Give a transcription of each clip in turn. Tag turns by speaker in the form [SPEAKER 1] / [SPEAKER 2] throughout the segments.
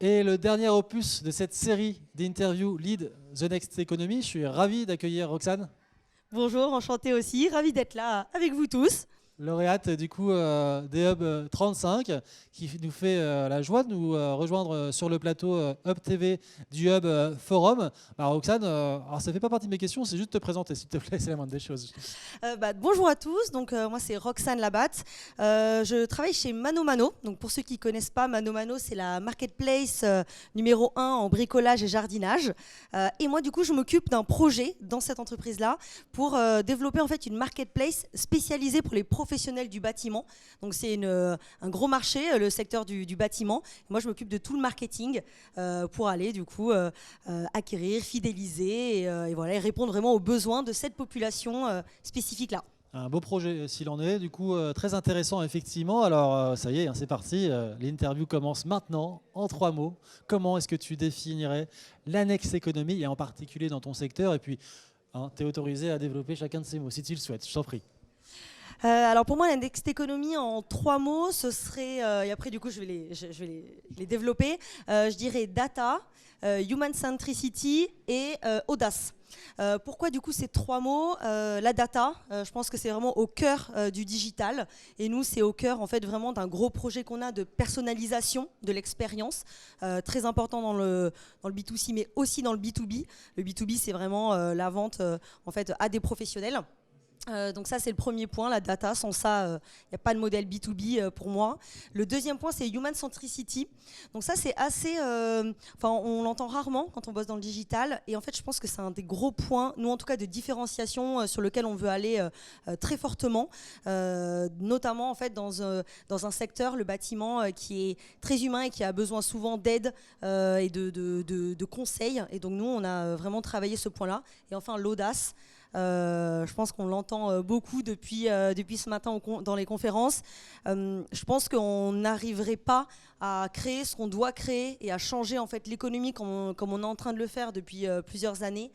[SPEAKER 1] Et le dernier opus de cette série d'interviews Lead The Next Economy. Je suis ravi d'accueillir Roxane,
[SPEAKER 2] Bonjour, enchantée aussi, ravie d'être là avec vous tous.
[SPEAKER 1] lauréate du coup des Hub 35, qui nous fait la joie de nous rejoindre sur le plateau Hub TV du Hub Forum. Roxane, alors ça fait pas partie de mes questions, c'est juste te présenter s'il te plaît, c'est la moindre des choses.
[SPEAKER 2] Bonjour à tous, donc moi c'est Roxane Labatte. Je travaille chez ManoMano. Donc pour ceux qui ne connaissent pas, ManoMano c'est la marketplace numéro 1 en bricolage et jardinage. Et moi du coup je m'occupe d'un projet dans cette entreprise-là pour développer en fait une marketplace spécialisée pour les professionnels du bâtiment. Donc c'est un gros marché, le secteur du bâtiment. Moi je m'occupe de tout le marketing pour aller du coup acquérir, fidéliser et voilà, et répondre vraiment aux besoins de cette population spécifique-là.
[SPEAKER 1] Un beau projet s'il en est, du coup très intéressant effectivement. Alors ça y est, hein, c'est parti, l'interview commence maintenant en 3 mots. Comment est-ce que tu définirais la Next Economy et en particulier dans ton secteur? Et puis tu es autorisé à développer chacun de ces mots si tu le souhaites, je t'en prie.
[SPEAKER 2] Alors pour moi, la Next Economy en 3 mots, ce serait, et après du coup je vais les développer, je dirais data, human centricity et audace. Pourquoi du coup ces 3 mots? La data, je pense que c'est vraiment au cœur du digital, et nous c'est au cœur en fait vraiment d'un gros projet qu'on a de personnalisation de l'expérience, très important dans le B2C mais aussi dans le B2B. Le B2B c'est vraiment la vente en fait à des professionnels. Donc ça c'est le premier point, la data. Sans ça, il n'y a pas de modèle B2B pour moi. Le deuxième point, c'est human centricity. Donc ça c'est assez, on l'entend rarement quand on bosse dans le digital, et en fait je pense que c'est un des gros points, nous en tout cas de différenciation sur lequel on veut aller très fortement, notamment en fait dans un secteur, le bâtiment, qui est très humain et qui a besoin souvent d'aide et de conseils. Et donc nous on a vraiment travaillé ce point-là. Et enfin l'audace. Je pense qu'on l'entend beaucoup depuis ce matin dans les conférences. Je pense qu'on n'arriverait pas à créer ce qu'on doit créer et à changer en fait l'économie comme on est en train de le faire depuis plusieurs années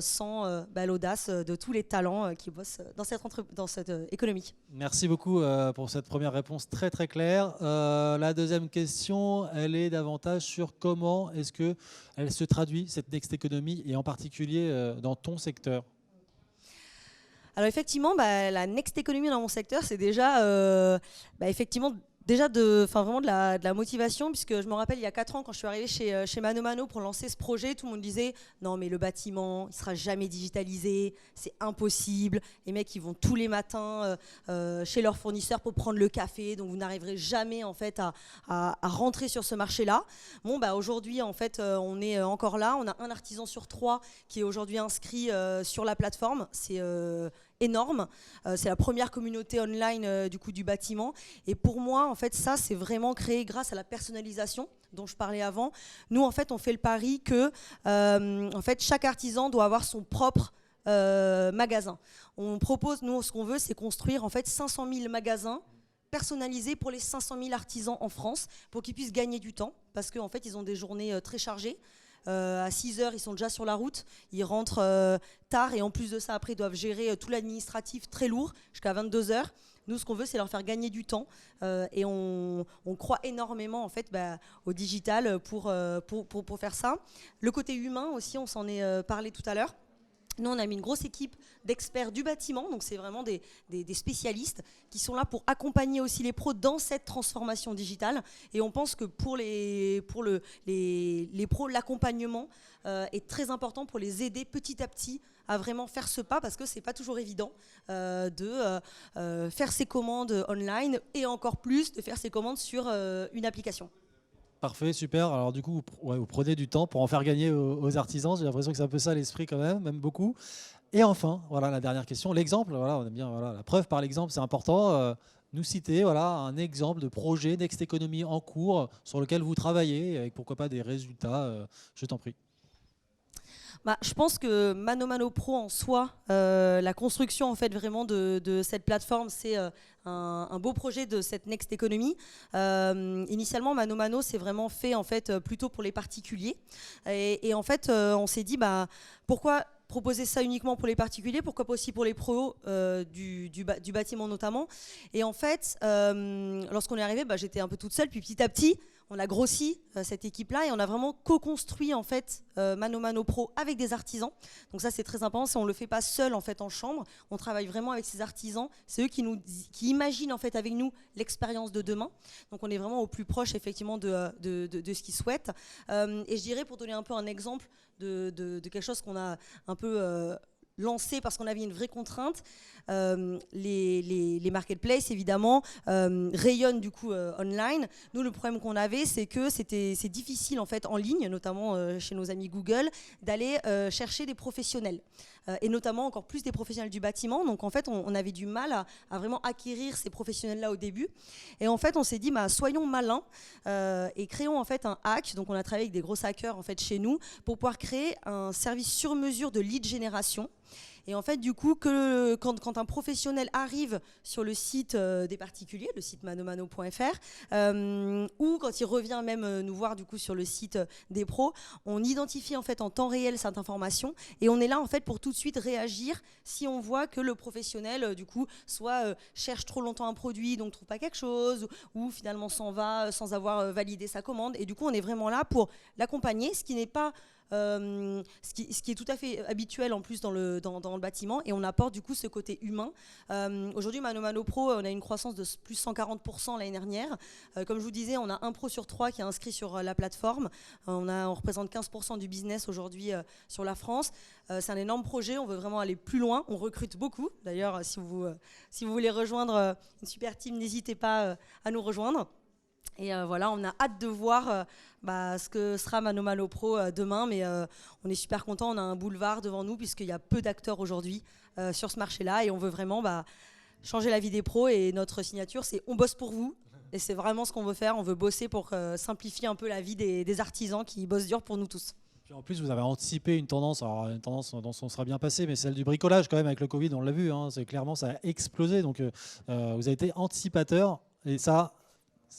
[SPEAKER 2] sans l'audace de tous les talents qui bossent dans cette économie.
[SPEAKER 1] Merci beaucoup pour cette première réponse très très claire. La deuxième question, elle est davantage sur comment est-ce qu'elle se traduit, cette Next Economy, et en particulier dans ton secteur.
[SPEAKER 2] Alors effectivement, la Next Economy dans mon secteur, c'est déjà effectivement déjà vraiment de la motivation, puisque je me rappelle il y a 4 ans quand je suis arrivée chez ManoMano pour lancer ce projet, tout le monde disait non mais le bâtiment il sera jamais digitalisé, c'est impossible, les mecs ils vont tous les matins chez leurs fournisseurs pour prendre le café, donc vous n'arriverez jamais en fait à rentrer sur ce marché-là. Bon aujourd'hui en fait on est encore là, on a un artisan sur 3 qui est aujourd'hui inscrit sur la plateforme, c'est énorme. C'est la première communauté online du coup du bâtiment. Et pour moi, en fait, ça, c'est vraiment créé grâce à la personnalisation dont je parlais avant. Nous, en fait, on fait le pari que en fait, chaque artisan doit avoir son propre magasin. On propose, nous, ce qu'on veut, c'est construire en fait 500 000 magasins personnalisés pour les 500 000 artisans en France pour qu'ils puissent gagner du temps parce qu'en fait, ils ont des journées très chargées. À 6h, ils sont déjà sur la route, ils rentrent tard et en plus de ça, après, ils doivent gérer tout l'administratif très lourd jusqu'à 22h. Nous, ce qu'on veut, c'est leur faire gagner du temps et on croit énormément en fait, au digital pour faire ça. Le côté humain aussi, on s'en est parlé tout à l'heure. Nous, on a mis une grosse équipe d'experts du bâtiment, donc c'est vraiment des spécialistes qui sont là pour accompagner aussi les pros dans cette transformation digitale. Et on pense que pour les pros, l'accompagnement est très important pour les aider petit à petit à vraiment faire ce pas, parce que c'est pas toujours évident de faire ses commandes online et encore plus de faire ses commandes sur une application.
[SPEAKER 1] Parfait, super. Alors du coup, vous prenez du temps pour en faire gagner aux artisans. J'ai l'impression que c'est un peu ça l'esprit quand même beaucoup. Et enfin, voilà la dernière question, l'exemple. Voilà, on aime bien la preuve par l'exemple, c'est important. Nous citer un exemple de projet Next Economy en cours sur lequel vous travaillez, avec pourquoi pas des résultats. Je t'en prie.
[SPEAKER 2] Je pense que ManoMano Pro en soi, la construction en fait vraiment de cette plateforme, c'est un beau projet de cette Next Economy. Initialement, ManoMano c'est vraiment fait en fait plutôt pour les particuliers. Et en fait, on s'est dit pourquoi proposer ça uniquement pour les particuliers, pourquoi pas aussi pour les pros du bâtiment notamment. Et en fait, lorsqu'on est arrivé, j'étais un peu toute seule, puis petit à petit, on a grossi cette équipe-là et on a vraiment co-construit en fait Mano Mano Pro avec des artisans. Donc ça c'est très important, on le fait pas seul en fait en chambre, on travaille vraiment avec ces artisans. C'est eux qui imaginent en fait avec nous l'expérience de demain. Donc on est vraiment au plus proche effectivement de ce qu'ils souhaitent. Et je dirais pour donner un peu un exemple de quelque chose qu'on a un peu lancé parce qu'on avait une vraie contrainte. Les marketplaces évidemment rayonnent du coup online. Nous le problème qu'on avait c'est que c'est difficile en fait en ligne, notamment chez nos amis Google, d'aller chercher des professionnels et notamment encore plus des professionnels du bâtiment. Donc en fait on avait du mal à vraiment acquérir ces professionnels là au début et en fait on s'est dit soyons malins et créons en fait un hack. Donc on a travaillé avec des gros hackers en fait chez nous pour pouvoir créer un service sur mesure de lead génération. Et en fait, du coup, quand un professionnel arrive sur le site des particuliers, le site manomano.fr, ou quand il revient même nous voir du coup sur le site des pros, on identifie en fait en temps réel cette information et on est là en fait pour tout de suite réagir si on voit que le professionnel du coup soit cherche trop longtemps un produit donc trouve pas quelque chose ou finalement s'en va sans avoir validé sa commande. Et du coup, on est vraiment là pour l'accompagner, ce qui n'est pas ce qui est tout à fait habituel en plus dans le bâtiment, et on apporte du coup ce côté humain. Aujourd'hui Mano Mano Pro, on a une croissance de plus 140% l'année dernière. Comme je vous disais, on a un pro sur 3 qui est inscrit sur la plateforme. On représente 15% du business aujourd'hui sur la France. C'est un énorme projet, on veut vraiment aller plus loin, on recrute beaucoup. D'ailleurs, si vous voulez rejoindre une super team, n'hésitez pas à nous rejoindre. Et voilà, on a hâte de voir ce que sera Mano Mano Pro demain, mais on est super content, on a un boulevard devant nous puisqu'il y a peu d'acteurs aujourd'hui sur ce marché-là et on veut vraiment changer la vie des pros, et notre signature c'est on bosse pour vous, et c'est vraiment ce qu'on veut faire, on veut bosser pour simplifier un peu la vie des artisans qui bossent dur pour nous tous.
[SPEAKER 1] Puis en plus, vous avez anticipé une tendance, alors une tendance dont on sera bien passé, mais celle du bricolage quand même avec le Covid, on l'a vu, c'est clairement ça a explosé, donc vous avez été anticipateur, et ça,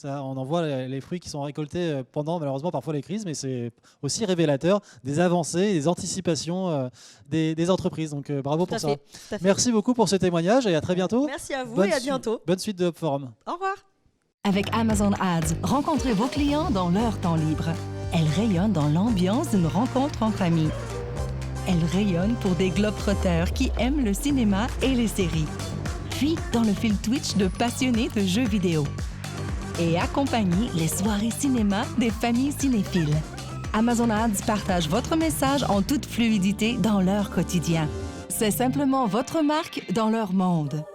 [SPEAKER 1] on en voit les fruits qui sont récoltés pendant malheureusement parfois les crises, mais c'est aussi révélateur des avancées, des anticipations des entreprises. Donc bravo pour ça. Merci beaucoup pour ce témoignage et à très bientôt.
[SPEAKER 2] Merci à vous et à bientôt.
[SPEAKER 1] Bonne suite de Hub Forum.
[SPEAKER 2] Au revoir.
[SPEAKER 3] Avec Amazon Ads, rencontrez vos clients dans leur temps libre. Elle rayonne dans l'ambiance d'une rencontre entre amis. Elle rayonne pour des globetrotters qui aiment le cinéma et les séries. Puis dans le fil Twitch de passionnés de jeux vidéo. Et accompagnez les soirées cinéma des familles cinéphiles. Amazon Ads partage votre message en toute fluidité dans leur quotidien. C'est simplement votre marque dans leur monde.